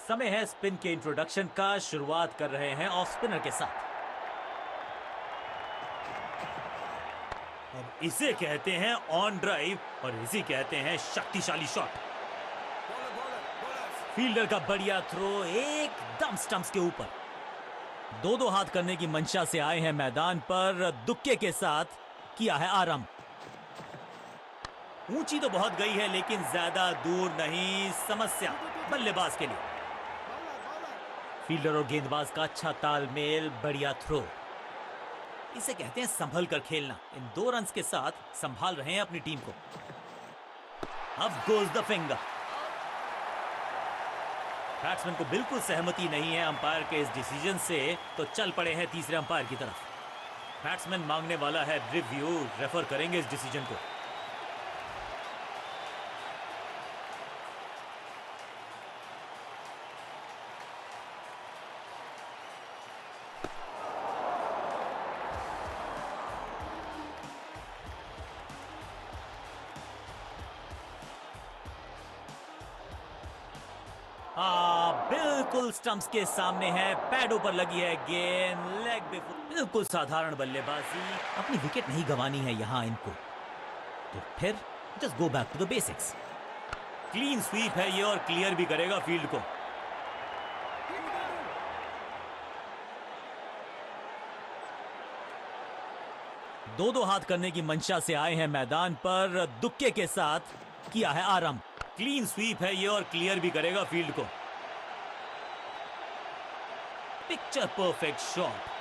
समय है स्पिन के इंट्रोडक्शन का। शुरुआत कर रहे हैं ऑफ स्पिनर के साथ। अब इसे कहते हैं ऑन ड्राइव और इसे कहते हैं शक्तिशाली शॉट। फील्डर का बढ़िया थ्रो एकदम स्टंप्स के ऊपर। दो दो हाथ करने की मंशा से आए हैं मैदान पर। दुक्के के साथ किया है आरंभ। ऊंची तो बहुत गई है लेकिन ज्यादा दूर नहीं। समस्या बल्लेबाज के लिए। फील्डर और गेंदबाज का अच्छा तालमेल, बढ़िया थ्रो। इसे कहते हैं संभल कर खेलना। इन 2 रन्स के साथ संभाल रहे हैं अपनी टीम को। अब गोज द फिंगर। बैट्समैन को बिल्कुल सहमति नहीं है अंपायर के इस डिसीजन से, तो चल पड़े हैं तीसरे अंपायर की तरफ। बैट्समैन मांगने वाला है रिव्यू, रेफर करेंगे इस डिसीजन को। बिल्कुल स्टंप्स के सामने है। पैडों पर लगी है गेंद, लेग पे बिल्कुल साधारण बल्लेबाजी। अपनी विकेट नहीं गंवानी है यहां इनको, तो फिर just go back to the basics. Clean sweep है ये और क्लियर भी करेगा फील्ड को। दो दो हाथ करने की मंशा से आए हैं मैदान पर। दुक्के के साथ किया है आरंभ। क्लीन स्वीप है ये और क्लियर भी करेगा फील्ड को। Picture perfect shot.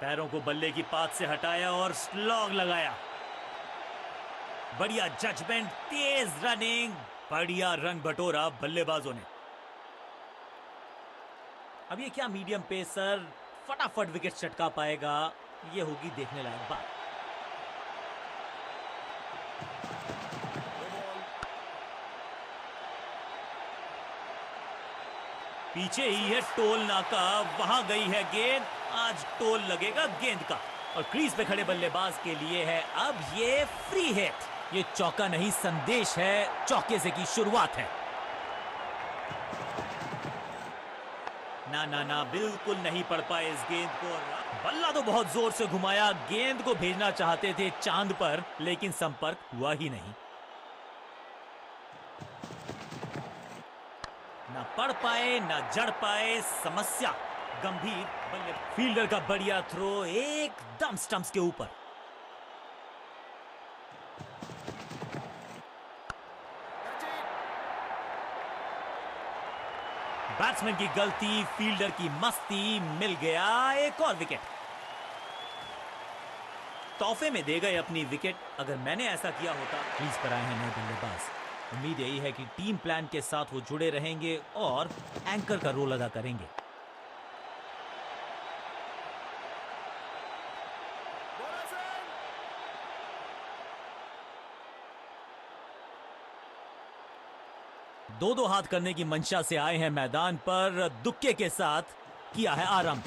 पैरों को बल्ले की पात से हटाया और स्लॉग लगाया। बढ़िया जजमेंट, तेज रनिंग, बढ़िया रन बटोरा बल्लेबाजों ने। अब ये क्या मीडियम पेसर फटाफट विकेट चटका पाएगा, ये होगी देखने लायक बात। पीछे ही है टोल नाका, वहां गई है गेंद। आज टोल लगेगा गेंद का और क्रीज पे खड़े बल्लेबाज के लिए है अब ये फ्री हिट। ये चौका नहीं संदेश है, चौके से की शुरुआत है। ना ना ना, बिल्कुल नहीं पड़ पाए इस गेंद को। बल्ला तो बहुत जोर से घुमाया, गेंद को भेजना चाहते थे चांद पर, लेकिन संपर्क हुआ ही नहीं। ना पढ़ पाए ना जड़ पाए, समस्या गंभीर। फील्डर का बढ़िया थ्रो एकदम स्टंप्स के ऊपर। बैट्समैन की गलती, फील्डर की मस्ती, मिल गया एक और विकेट। तोहफे में दे गए अपनी विकेट। अगर मैंने ऐसा किया होता। क्रीज पर आए हैं नए बल्लेबाज। उम्मीद यही है कि टीम प्लान के साथ वो जुड़े रहेंगे और एंकर का रोल अदा करेंगे। दो दो हाथ करने की मंशा से आए हैं मैदान पर। दुक्के के साथ किया है आरंभ।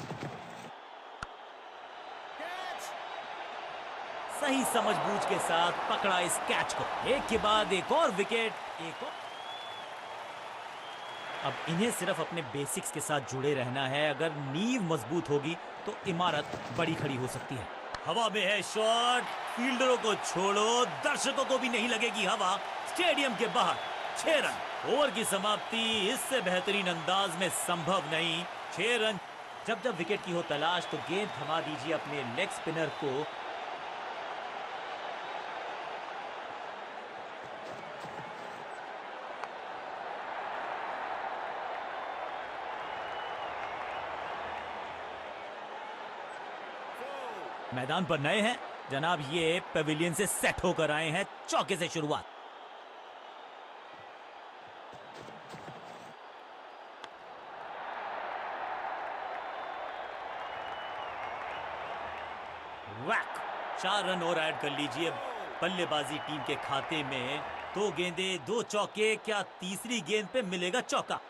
सही समझबूझ के साथ पकड़ा इस कैच को। एक के बाद एक और विकेट, एक और। अब इन्हें सिर्फ अपने बेसिक्स के साथ जुड़े रहना है। अगर नींव मजबूत होगी तो इमारत बड़ी खड़ी हो सकती है। हवा में है शॉट, फील्डरों को छोड़ो, दर्शकों को भी नहीं लगेगी हवा। स्टेडियम के बाहर 6 रन। ओवर की समाप्ति इससे बेहतरीन अंदाज में संभव नहीं। 6 रन। जब जब विकेट की हो तलाश तो गेंद थमा दीजिए अपने लेग स्पिनर को। मैदान पर नए हैं जनाब, ये पेविलियन से सेट होकर आए हैं। चौके से शुरुआत। वैक। 4 रन और ऐड कर लीजिए बल्लेबाजी टीम के खाते में। 2 गेंदें 2 चौके, क्या तीसरी गेंद पे मिलेगा चौका?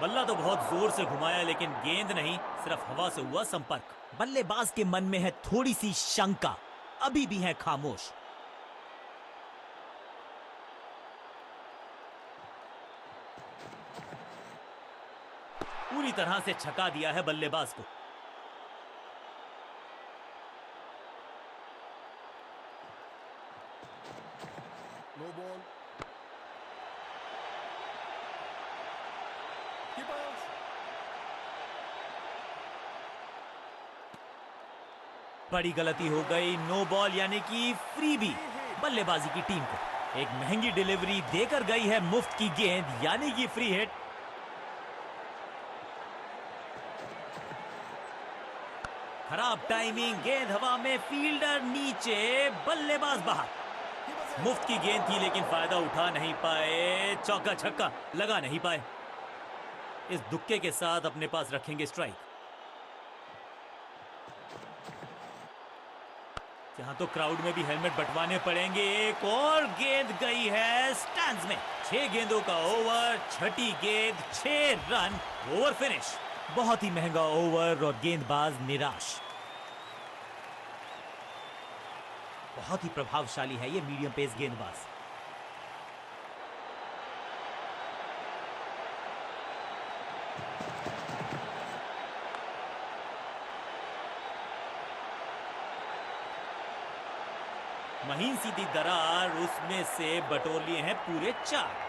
बल्ला तो बहुत जोर से घुमाया लेकिन गेंद नहीं, सिर्फ हवा से हुआ संपर्क। बल्लेबाज के मन में है थोड़ी सी शंका, अभी भी है खामोश। पूरी तरह से छका दिया है बल्लेबाज को। No ball. कीपर्स। बड़ी गलती हो गई, नो बॉल यानी कि फ्री भी बल्लेबाजी की टीम को। एक महंगी डिलीवरी देकर गई है मुफ्त की गेंद यानी कि फ्री हिट। खराब टाइमिंग, गेंद हवा में, फील्डर नीचे, बल्लेबाज बाहर। मुफ्त की गेंद थी लेकिन फायदा उठा नहीं पाए, चौका छक्का लगा नहीं पाए। इस दुक्के के साथ अपने पास रखेंगे स्ट्राइक। यहां तो क्राउड में भी हेलमेट बंटवाने पड़ेंगे। एक और गेंद गई है स्टैंड्स में। 6 गेंदों का ओवर, छठी गेंद 6 रन, ओवर फिनिश। बहुत ही महंगा ओवर और गेंदबाज निराश। बहुत ही प्रभावशाली है ये मीडियम पेस गेंदबाज। महीन सीधी दरार, उसमें से बटोर लिए हैं पूरे 4।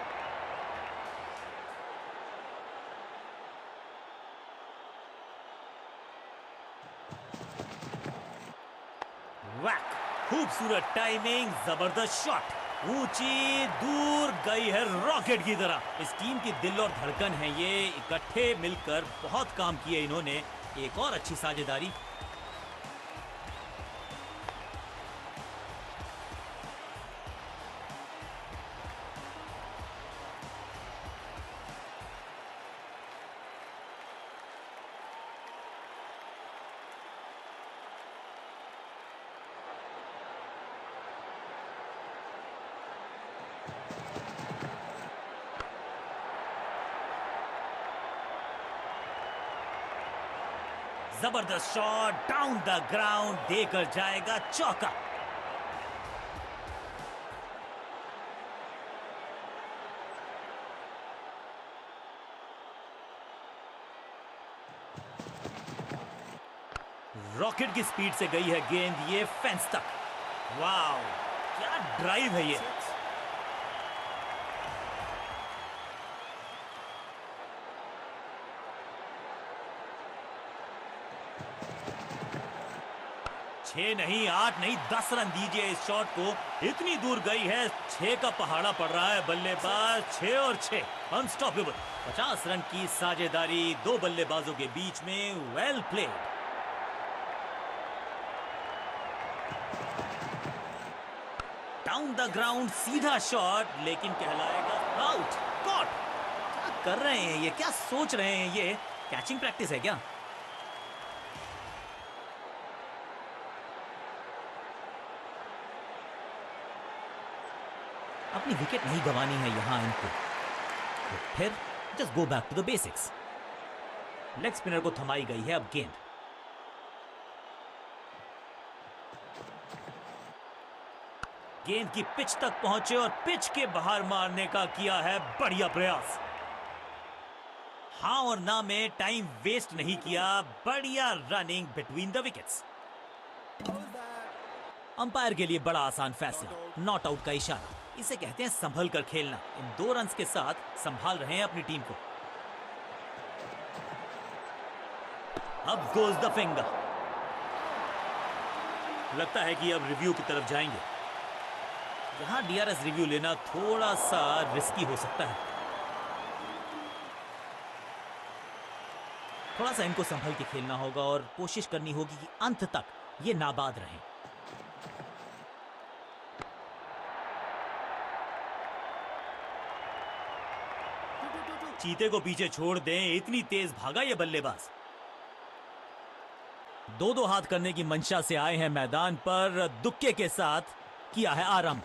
वैक, खूबसूरत टाइमिंग, जबरदस्त शॉट, ऊंची दूर गई है रॉकेट की तरह। इस टीम की दिल और धड़कन है ये, इकट्ठे मिलकर बहुत काम किए इन्होंने। एक और अच्छी साझेदारी। जबरदस्त शॉट, डाउन द ग्राउंड, देकर जाएगा चौका। रॉकेट की स्पीड से गई है गेंद ये फेंस तक। वाव, क्या ड्राइव है ये। छह नहीं, 8 नहीं, 10 रन दीजिए इस शॉट को। इतनी दूर गई है, 6 का पहाड़ा पड़ रहा है बल्लेबाज। 6 और 6, अनस्टॉपेबल। 50 रन की साझेदारी 2 बल्लेबाजों के बीच में। Well played. Down the ground, सीधा शॉट, लेकिन कहलाएगा आउट। कॉट। क्या कर रहे हैं ये, क्या सोच रहे हैं ये? कैचिंग प्रैक्टिस है क्या? अपनी विकेट नहीं गंवानी है यहां इनको, तो फिर just go back to the basics. Leg spinner को थमाई गई है अब गेंद। गेंद की पिच तक पहुंचे और पिच के बाहर मारने का किया है बढ़िया प्रयास। हाँ और ना में टाइम वेस्ट नहीं किया, बढ़िया running between the wickets. Umpire के लिए बड़ा आसान फैसला, नॉट आउट का इशारा। इसे कहते हैं संभल कर खेलना। इन 2 रन्स के साथ संभाल रहे हैं अपनी टीम को। अब गोज द फिंगर। लगता है कि अब रिव्यू की तरफ जाएंगे। यहां डीआरएस रिव्यू लेना थोड़ा सा रिस्की हो सकता है। थोड़ा सा इनको संभल के खेलना होगा और कोशिश करनी होगी कि अंत तक ये नाबाद रहें। चीते को पीछे छोड़ दें, इतनी तेज भागा ये बल्लेबाज। दो दो हाथ करने की मंशा से आए हैं मैदान पर, दुक्के के साथ किया है आराम।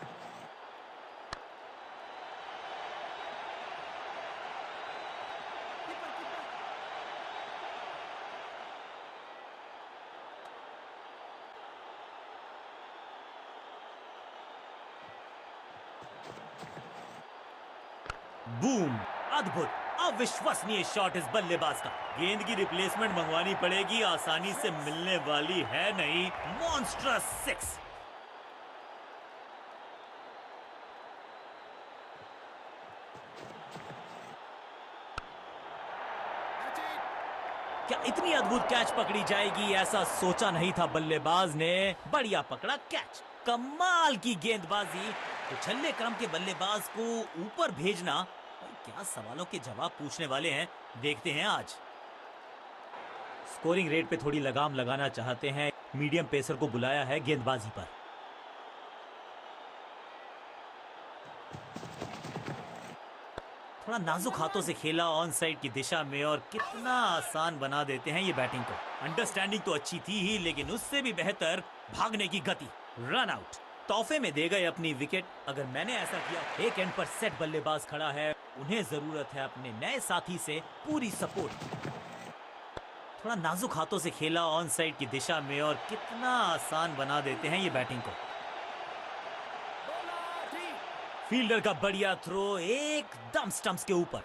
बूम, अद्भुत, अविश्वसनीय शॉट इस बल्लेबाज का। गेंद की रिप्लेसमेंट मंगवानी पड़ेगी, आसानी से मिलने वाली है नहीं। Monstrous six. क्या इतनी अद्भुत कैच पकड़ी जाएगी, ऐसा सोचा नहीं था बल्लेबाज ने। बढ़िया पकड़ा कैच, कमाल की गेंदबाजी। उछलने क्रम के बल्लेबाज को ऊपर भेजना, क्या सवालों के जवाब पूछने वाले हैं, देखते हैं आज। स्कोरिंग रेट पे थोड़ी लगाम लगाना चाहते हैं, मीडियम पेसर को बुलाया है गेंदबाजी पर। थोड़ा नाजुक हाथों से खेला ऑन साइड की दिशा में, और कितना आसान बना देते हैं ये बैटिंग को। अंडरस्टैंडिंग तो अच्छी थी ही, लेकिन उससे भी बेहतर भागने की गति। रन आउट, तोहफे में दे गए अपनी विकेट। अगर मैंने ऐसा किया। एक एंड पर सेट बल्लेबाज खड़ा है, उन्हें जरूरत है अपने नए साथी से पूरी सपोर्ट। थोड़ा नाजुक हाथों से खेला ऑन साइड की दिशा में, और कितना आसान बना देते हैं ये बैटिंग को। फील्डर का बढ़िया थ्रो, एकदम स्टंप्स के ऊपर।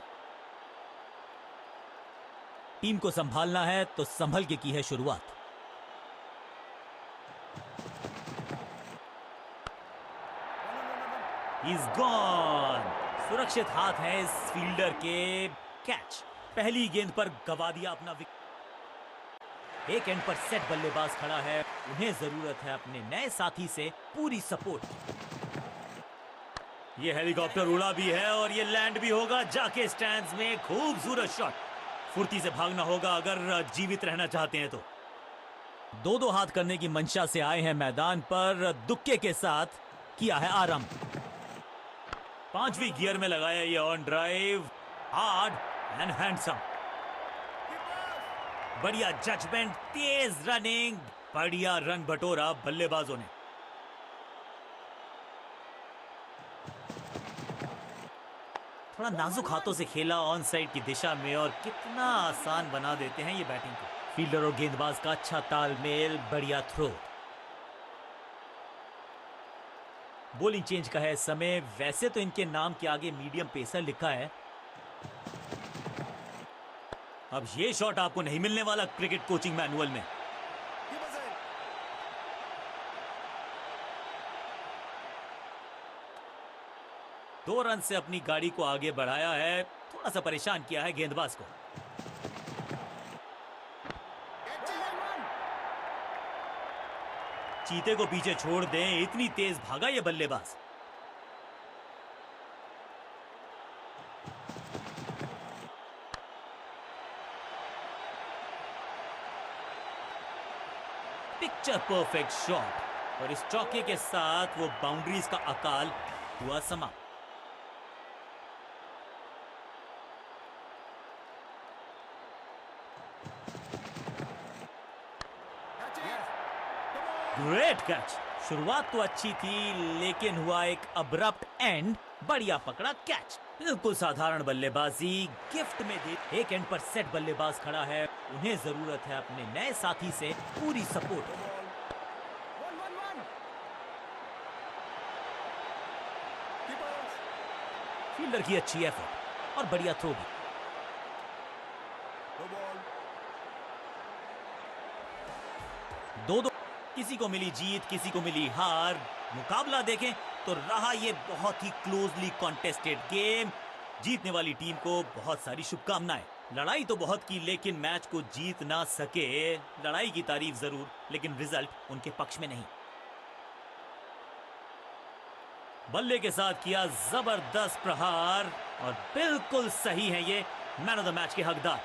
टीम को संभालना है तो संभल के की है शुरुआत। He's gone। सुरक्षित हाथ है इस फील्डर के। कैच, पहली गेंद पर गवा दिया अपना विकेट। एक एंड पर सेट बल्लेबाज खड़ा है, उन्हें जरूरत है अपने नए साथी से पूरी सपोर्ट। ये हेलीकॉप्टर उड़ा भी है और ये लैंड भी होगा जाके स्टैंड्स में। खूबसूरत शॉट। फुर्ती से भागना होगा अगर जीवित रहना चाहते हैं तो। दो दो हाथ करने की मंशा से आए हैं मैदान पर, दुक्के के साथ किया है आराम। पांचवी गियर में लगाया ये on drive, hard and handsome. बढ़िया जजमेंट, तेज रनिंग, बढ़िया रन बटोरा बल्लेबाजों ने। थोड़ा नाजुक हाथों से खेला ऑन साइड की दिशा में, और कितना आसान बना देते हैं ये बैटिंग को। फील्डर और गेंदबाज का अच्छा तालमेल, बढ़िया थ्रो। बॉलिंग चेंज का है समय। वैसे तो इनके नाम के आगे मीडियम पेसर लिखा है। अब ये शॉट आपको नहीं मिलने वाला क्रिकेट कोचिंग मैनुअल में। दो रन से अपनी गाड़ी को आगे बढ़ाया है, थोड़ा सा परेशान किया है गेंदबाज को। चीते को पीछे छोड़ दें, इतनी तेज भागा ये बल्लेबाज। पिक्चर परफेक्ट शॉट, और इस चौके के साथ वो बाउंड्रीज का अकाल हुआ समाप्त। Great catch. शुरुआत तो अच्छी थी, लेकिन हुआ एक अब्रप्ट एंड। बढ़िया पकड़ा कैच, बिल्कुल साधारण बल्लेबाजी, गिफ्ट में दे। एक एंड पर सेट बल्लेबाज खड़ा है, उन्हें जरूरत है अपने नए साथी से पूरी सपोर्ट। फील्डर की अच्छी एफर्ट और बढ़िया थ्रो भी। दो दो, किसी को मिली जीत, किसी को मिली हार। मुकाबला देखें तो रहा ये बहुत ही क्लोजली कॉन्टेस्टेड गेम। जीतने वाली टीम को बहुत सारी शुभकामनाएं। लड़ाई तो बहुत की, लेकिन मैच को जीत ना सके। लड़ाई की तारीफ जरूर, लेकिन रिजल्ट उनके पक्ष में नहीं। बल्ले के साथ किया जबरदस्त प्रहार, और बिल्कुल सही है ये मैन ऑफ द मैच के हकदार।